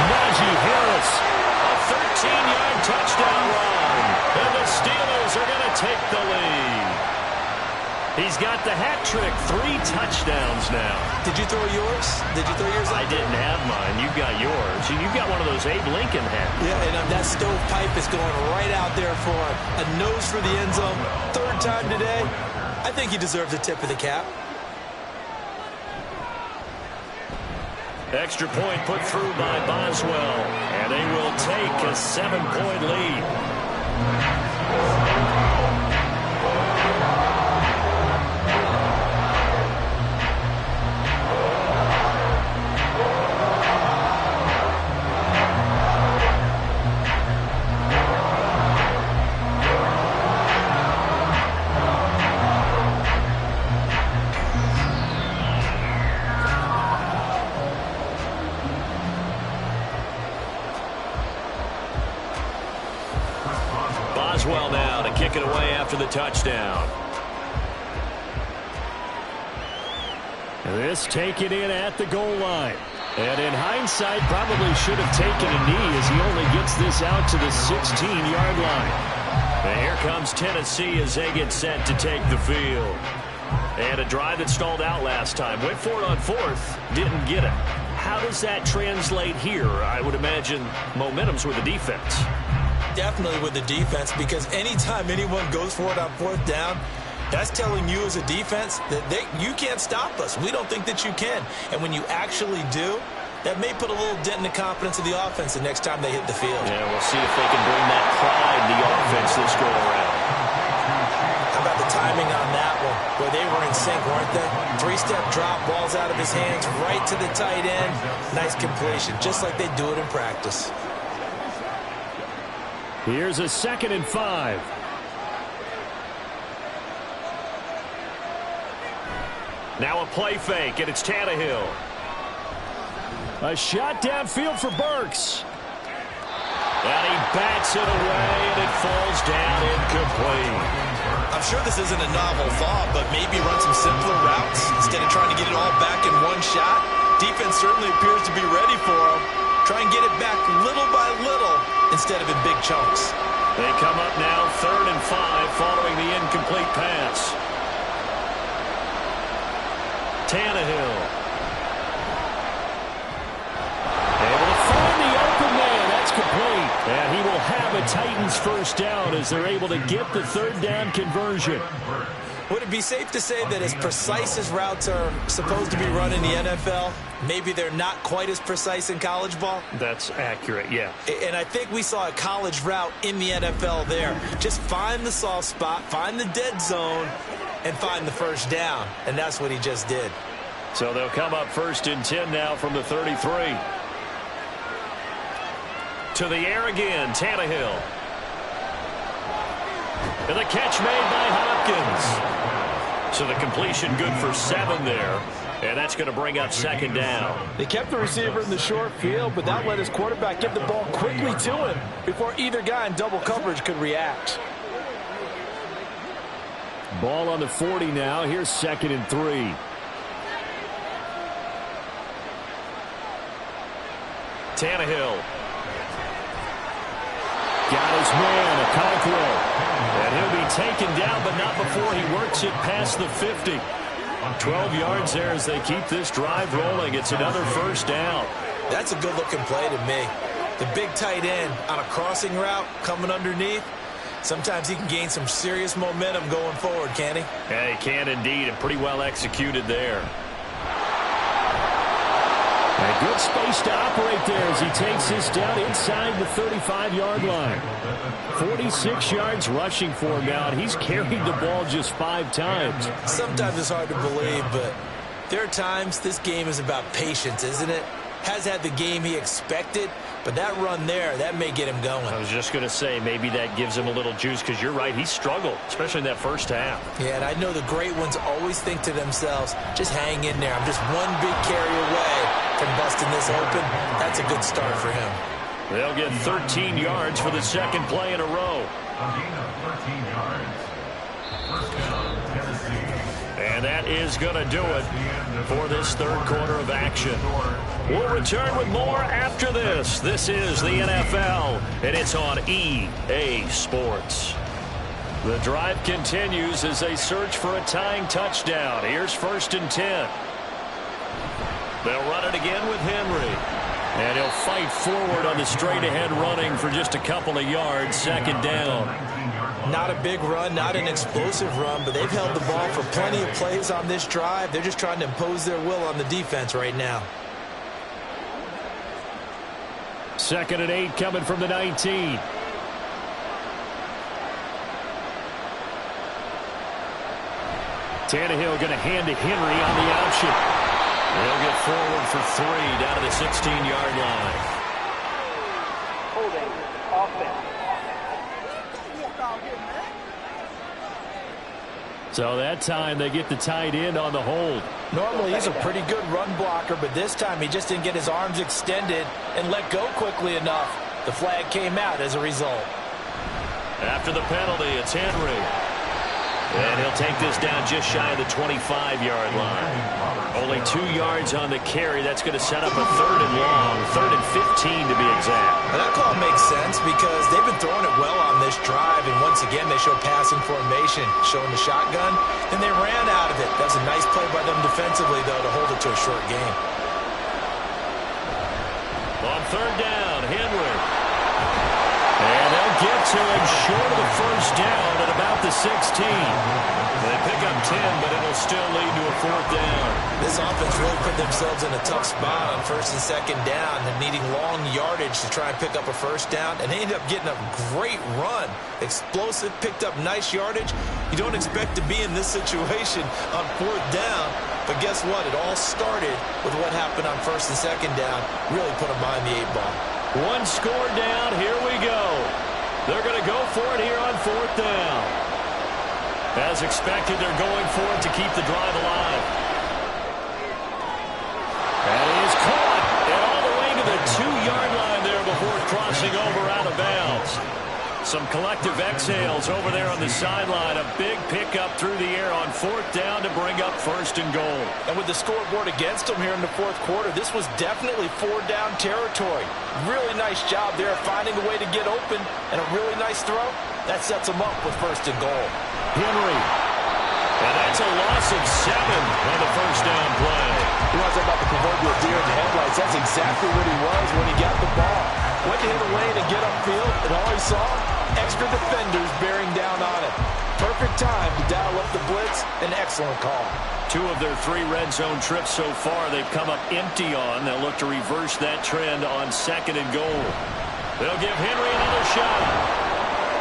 Najee Harris. A 13-yard touchdown run. And the Steelers are going to take the lead. He's got the hat trick. 3 touchdowns now. Did you throw yours? Did you throw yours? I didn't have mine. You got yours. And you got one of those Abe Lincoln hats. Yeah, and that stovepipe is going right out there for him. A nose for the end zone. 3rd time today. I think he deserves a tip of the cap. Extra point put through by Boswell. And they will take a 7-point lead. for the touchdown. This taken in at the goal line. And in hindsight, probably should have taken a knee as he only gets this out to the 16-yard line. And here comes Tennessee as they get set to take the field. And a drive that stalled out last time. Went for it on fourth, didn't get it. How does that translate here? I would imagine momentum's with the defense. Definitely with the defense, because anytime anyone goes for it on fourth down, that's telling you as a defense that you can't stop us. We don't think that you can. And when you actually do, that may put a little dent in the confidence of the offense the next time they hit the field. Yeah, we'll see if they can bring that pride in the offense this go around. How about the timing on that one? Where they were in sync, weren't they? Three-step drop, balls out of his hands, right to the tight end. Nice completion, just like they do it in practice. Here's a 2nd and 5. Now a play fake, and it's Tannehill. A shot downfield for Burks. And he bats it away, and it falls down incomplete. I'm sure this isn't a novel thought, but maybe run some simpler routes instead of trying to get it all back in one shot. Defense certainly appears to be ready for him. Try and get it back little by little instead of in big chunks. They come up now 3rd and 5 following the incomplete pass. Tannehill. Able to find the open man. That's complete. And he will have a Titans first down as they're able to get the 3rd down conversion. Would it be safe to say that as precise as routes are supposed to be run in the NFL, maybe they're not quite as precise in college ball? That's accurate, yeah. And I think we saw a college route in the NFL there. Just find the soft spot, find the dead zone, and find the first down. And that's what he just did. So they'll come up 1st and 10 now from the 33. To the air again, Tannehill. And the catch made by Hopkins. So the completion good for 7 there. And that's going to bring up 2nd down. They kept the receiver in the short field, but that let his quarterback get the ball quickly to him before either guy in double coverage could react. Ball on the 40 now. Here's 2nd and 3. Tannehill. Got his man, Okonkwo. And he'll be taken down, but not before he works it past the 50. 12 yards there as they keep this drive rolling. It's another first down. That's a good-looking play to me. The big tight end on a crossing route coming underneath. Sometimes he can gain some serious momentum going forward, can't he? Yeah, he can indeed, and pretty well executed there. A good space to operate there as he takes this down inside the 35-yard line. 46 yards rushing for him now, and he's carried the ball just 5 times. Sometimes it's hard to believe, but there are times this game is about patience, isn't it? Has had the game he expected, but that run there, that may get him going. I was just going to say, maybe that gives him a little juice, because you're right, he struggled, especially in that first half. Yeah, and I know the great ones always think to themselves, just hang in there. I'm just one big carry away from busting this open. That's a good start for him. They'll get 13 yards for the 2nd play in a row. And that is going to do it for this 3rd quarter of action. We'll return with more after this. This is the NFL, and it's on EA Sports. The drive continues as they search for a tying touchdown. Here's 1st and 10. They'll run it again with Henry. And he'll fight forward on the straight-ahead running for just a couple of yards. 2nd down. Not a big run, not an explosive run, but they've held the ball for plenty of plays on this drive. They're just trying to impose their will on the defense right now. 2nd and 8 coming from the 19. Tannehill going to hand to Henry on the option. They'll get forward for 3 down to the 16-yard line. Holding offense. So that time they get the tight end on the hold. Normally he's a pretty good run blocker, but this time he just didn't get his arms extended and let go quickly enough. The flag came out as a result. After the penalty, it's Henry. take this down just shy of the 25-yard line. Only 2 yards on the carry. That's going to set up a 3rd and long, 3rd and 15 to be exact. Well, that call makes sense because they've been throwing it well on this drive, and once again they show passing formation, showing the shotgun, and they ran out of it. That was a nice play by them defensively, though, to hold it to a short game. On 3rd down, Henry. And they'll get to him short of the 1st down at about the 16. They pick up 10, but it'll still lead to a 4th down. This offense really put themselves in a tough spot on 1st and 2nd down. They're needing long yardage to try and pick up a 1st down, and they ended up getting a great run. Explosive, picked up nice yardage. You don't expect to be in this situation on 4th down, but guess what? It all started with what happened on 1st and 2nd down. Really put them behind the 8 ball. 1 score down. Here we go. They're going to go for it here on 4th down. As expected, they're going for it to keep the drive alive. And he is caught and all the way to the 2-yard line there before crossing over out of bounds. Some collective exhales over there on the sideline. A big pickup through the air on 4th down to bring up 1st and goal. And with the scoreboard against them here in the 4th quarter, this was definitely 4-down territory. Really nice job there finding a way to get open, and a really nice throw. That sets them up with 1st and goal. Henry. And that's a loss of 7 on the 1st down play. You want to talk about the proverbial deer in the headlights? That's exactly what he was when he got the ball. Went to hit a lane and get upfield, and all he saw, extra defenders bearing down on him. Perfect time to dial up the blitz. An excellent call. 2 of their 3 red zone trips so far they've come up empty on. They'll look to reverse that trend on 2nd and goal. They'll give Henry another shot.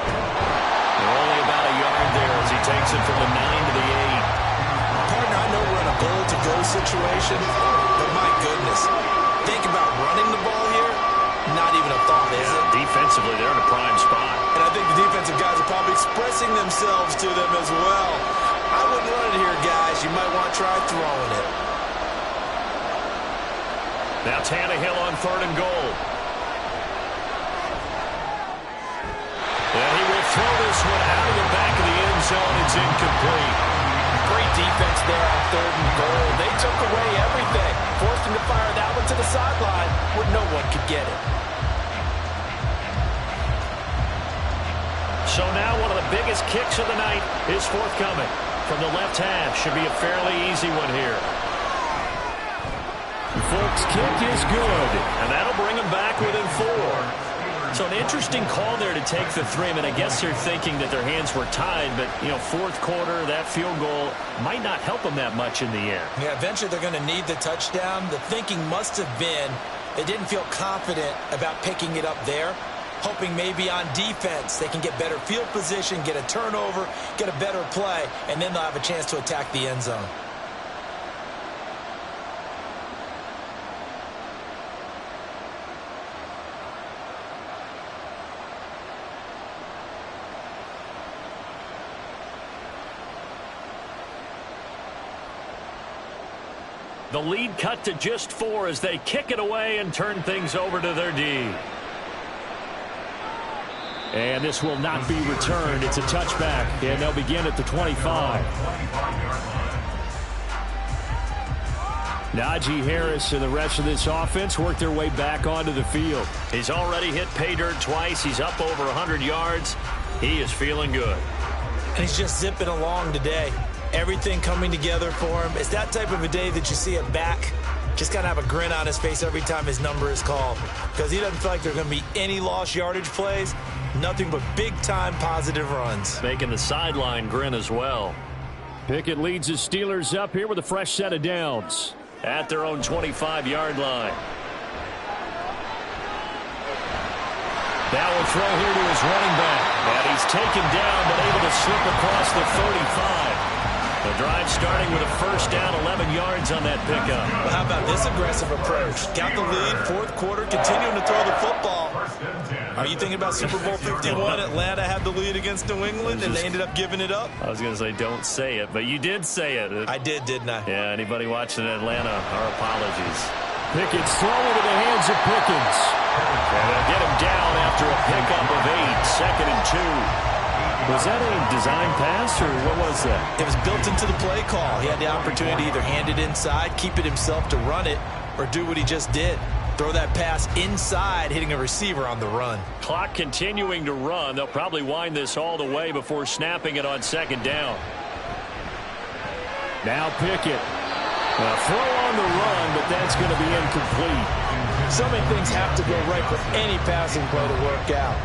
They're only about a yard there as he takes it from the 9 to the 8. Partner, I know we're in a goal-to-go situation, but my goodness, think about running the ball here. Not even a thought, is it? Defensively, they're in a prime spot. And I think the defensive guys are probably expressing themselves to them as well. I wouldn't run it here, guys. You might want to try throwing it. Now Tannehill on 3rd and goal. And he will throw this one out of the back of the end zone. It's incomplete. Great defense there on 3rd and goal. They took away everything. Forced him to fire that one to the sideline where no one could get it. So now one of the biggest kicks of the night is forthcoming. From the left half, should be a fairly easy one here. Folks, kick is good, and that'll bring them back within 4. So an interesting call there to take the 3. I mean, I guess they're thinking that their hands were tied, but, you know, 4th quarter, that field goal might not help them that much in the end. Yeah, eventually they're going to need the touchdown. The thinking must have been they didn't feel confident about picking it up there, hoping maybe on defense they can get better field position, get a turnover, get a better play, and then they'll have a chance to attack the end zone. The lead cut to just 4 as they kick it away and turn things over to their D. And this will not be returned. It's a touchback, and they'll begin at the 25. Najee Harris and the rest of this offense work their way back onto the field. He's already hit pay dirt twice. He's up over 100 yards. He is feeling good. And he's just zipping along today. Everything coming together for him. It's that type of a day that you see a back just kind of have a grin on his face every time his number is called, because he doesn't feel like there are going to be any lost yardage plays, nothing but big-time positive runs. Making the sideline grin as well. Pickett leads his Steelers up here with a fresh set of downs at their own 25-yard line. Now will throw here to his running back. And he's taken down but able to slip across the 35. The drive starting with a first down, 11 yards on that pickup. Well, how about this aggressive approach? Got the lead, 4th quarter, continuing to throw the football. Are you thinking about Super Bowl 51? Atlanta had the lead against New England, and they ended up giving it up? I was going to say don't say it, but you did say it. I did, didn't I? Yeah, anybody watching Atlanta, our apologies. Pickett's throwing into the hands of Pickens. And they'll get him down after a pickup of 8, 2nd and 2. Was that a design pass, or what was that? It was built into the play call. He had the opportunity to either hand it inside, keep it himself to run it, or do what he just did. Throw that pass inside, hitting a receiver on the run. Clock continuing to run. They'll probably wind this all the way before snapping it on second down. Now Pickett. A throw on the run, but that's going to be incomplete. So many things have to go right for any passing play to work out.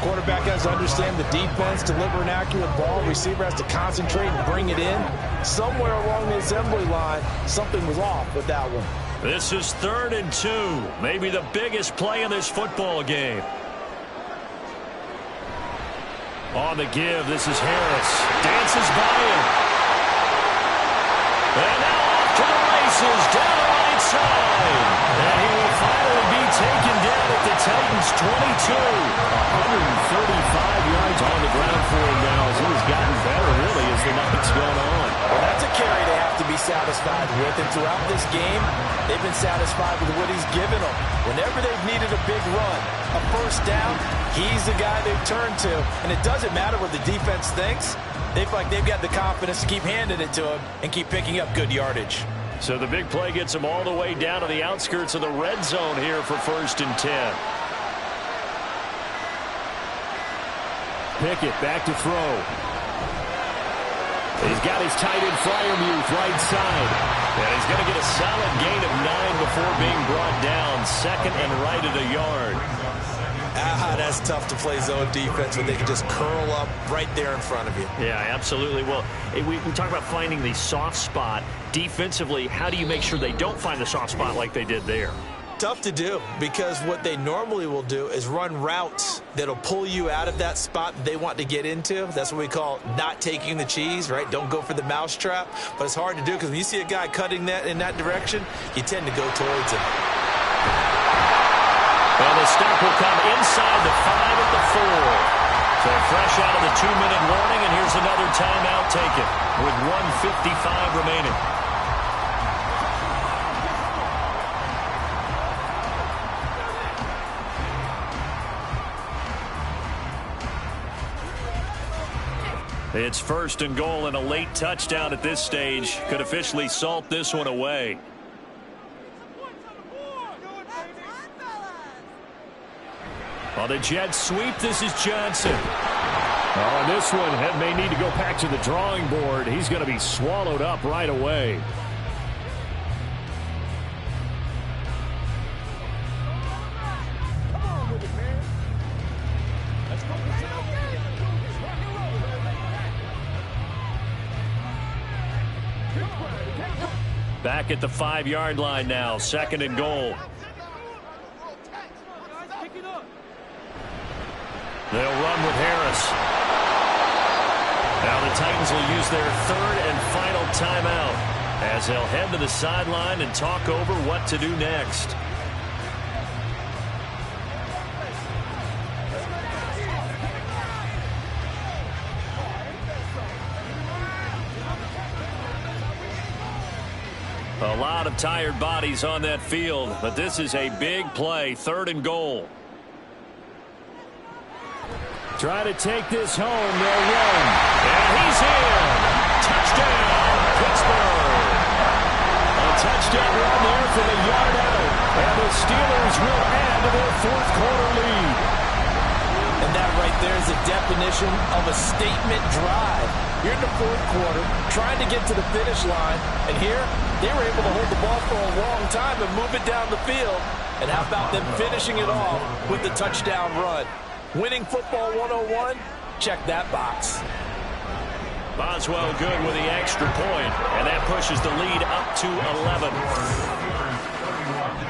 Quarterback has to understand the defense, deliver an accurate ball. Receiver has to concentrate and bring it in. Somewhere along the assembly line, something was off with that one. This is 3rd and 2. Maybe the biggest play in this football game. On the give, this is Harris. Dances by him. And now off to the races, down the right side. And he will finally be taken down at the Titans' 22. 135 yards on the ground for him now as he has gotten better, really, as the night's gone on. Well, that's a carry they have to be satisfied with. And throughout this game, they've been satisfied with what he's given them. Whenever they've needed a big run, a first down, he's the guy they've turned to. And it doesn't matter what the defense thinks. They feel like they've got the confidence to keep handing it to him and keep picking up good yardage. So the big play gets him all the way down to the outskirts of the red zone here for 1st and 10. Pickett back to throw. He's got his tight end Freiermuth right side. And he's going to get a solid gain of 9 before being brought down. 2nd and right at a yard. That's tough to play zone defense when they can just curl up right there in front of you. Yeah, absolutely. Well, we talk about finding the soft spot. Defensively, how do you make sure they don't find the soft spot like they did there? Tough to do, because what they normally will do is run routes that'll pull you out of that spot that they want to get into. That's what we call not taking the cheese, right? Don't go for the mousetrap. But it's hard to do because when you see a guy cutting that in that direction, you tend to go towards him. And the stop will come inside the 5 at the 4. So fresh out of the 2-minute warning, and here's another timeout taken with 1:55 remaining. It's 1st and goal, and a late touchdown at this stage could officially salt this one away. On the jet sweep, this is Johnson. On this one, may need to go back to the drawing board. He's going to be swallowed up right away. Back at the 5-yard line now, 2nd and goal. They'll run with Harris. Now the Titans will use their 3rd and final timeout as they'll head to the sideline and talk over what to do next. A lot of tired bodies on that field, but this is a big play, 3rd and goal. Try to take this home. They'll run. And he's in. Touchdown, Pittsburgh. A touchdown run there from a yard out. And the Steelers will add to their 4th quarter lead. And that right there is a definition of a statement drive. You're in the 4th quarter, trying to get to the finish line. And here, they were able to hold the ball for a long time and move it down the field. And how about them finishing it off with the touchdown run? Winning football 101, check that box. Boswell good with the extra point, and that pushes the lead up to 11.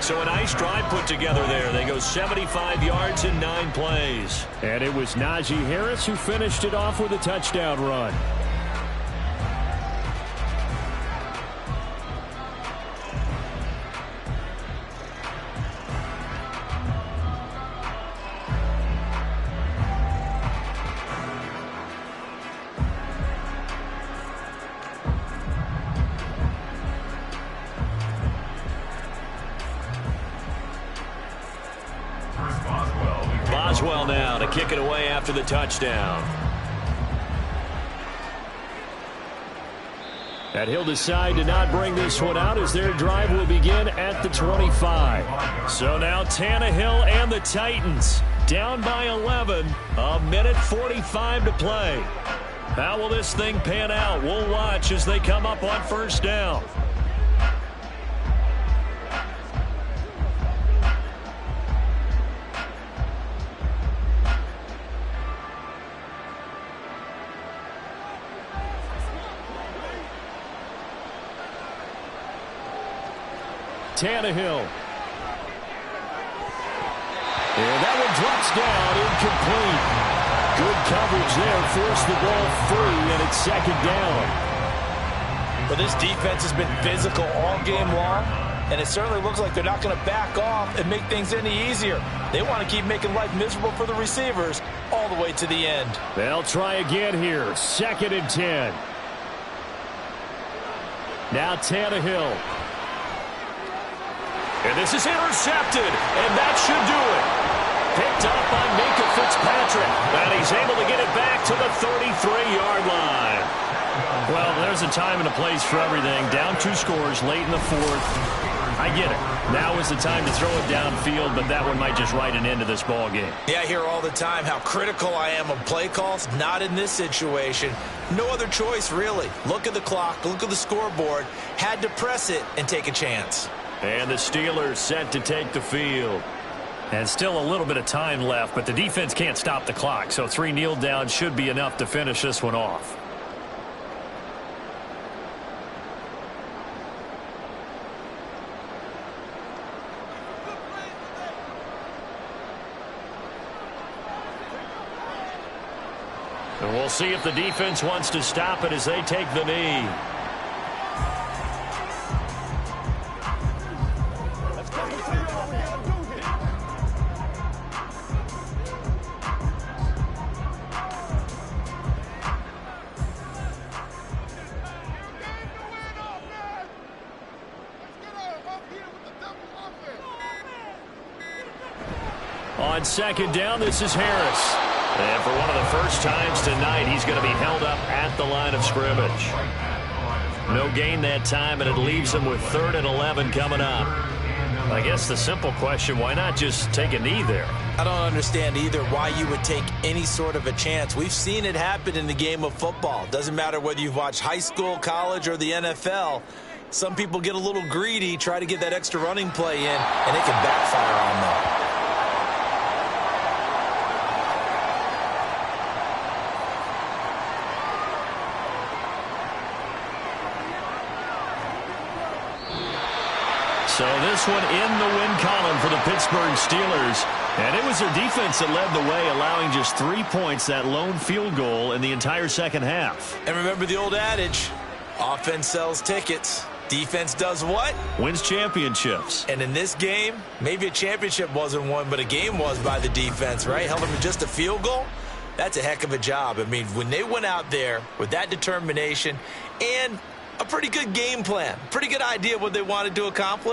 So a nice drive put together there. They go 75 yards in 9 plays. And it was Najee Harris who finished it off with a touchdown run. Boswell now to kick it away after the touchdown. And he'll decide to not bring this one out as their drive will begin at the 25. So now Tannehill and the Titans down by 11. A minute 45 to play. How will this thing pan out? We'll watch as they come up on first down. Tannehill. And that one drops down, incomplete. Good coverage there, forced the ball free, and it's second down. But this defense has been physical all game long, and it certainly looks like they're not going to back off and make things any easier. They want to keep making life miserable for the receivers all the way to the end. They'll try again here, 2nd and 10. Now Tannehill. And this is intercepted, and that should do it. Picked up by Minka Fitzpatrick, and he's able to get it back to the 33-yard line. Well, there's a time and a place for everything. Down 2 scores late in the 4th. I get it. Now is the time to throw it downfield, but that one might just write an end to this ball game. Yeah, I hear all the time how critical I am of play calls. Not in this situation. No other choice, really. Look at the clock, look at the scoreboard. Had to press it and take a chance. And the Steelers set to take the field. And still a little bit of time left, but the defense can't stop the clock, so 3 kneel downs should be enough to finish this one off. And we'll see if the defense wants to stop it as they take the knee. On 2nd down, this is Harris. And for one of the first times tonight, he's going to be held up at the line of scrimmage. No gain that time, and it leaves him with 3rd and 11 coming up. I guess the simple question, why not just take a knee there? I don't understand either why you would take any sort of a chance. We've seen it happen in the game of football. Doesn't matter whether you've watched high school, college, or the NFL. Some people get a little greedy, try to get that extra running play in, and it can backfire on them. So this one in the win column for the Pittsburgh Steelers. And it was their defense that led the way, allowing just 3 points, that lone field goal in the entire second half. And remember the old adage, offense sells tickets. Defense does what? Wins championships. And in this game, maybe a championship wasn't won, but a game was by the defense, right? Held them to just a field goal. That's a heck of a job. I mean, when they went out there with that determination and a pretty good game plan, pretty good idea of what they wanted to accomplish,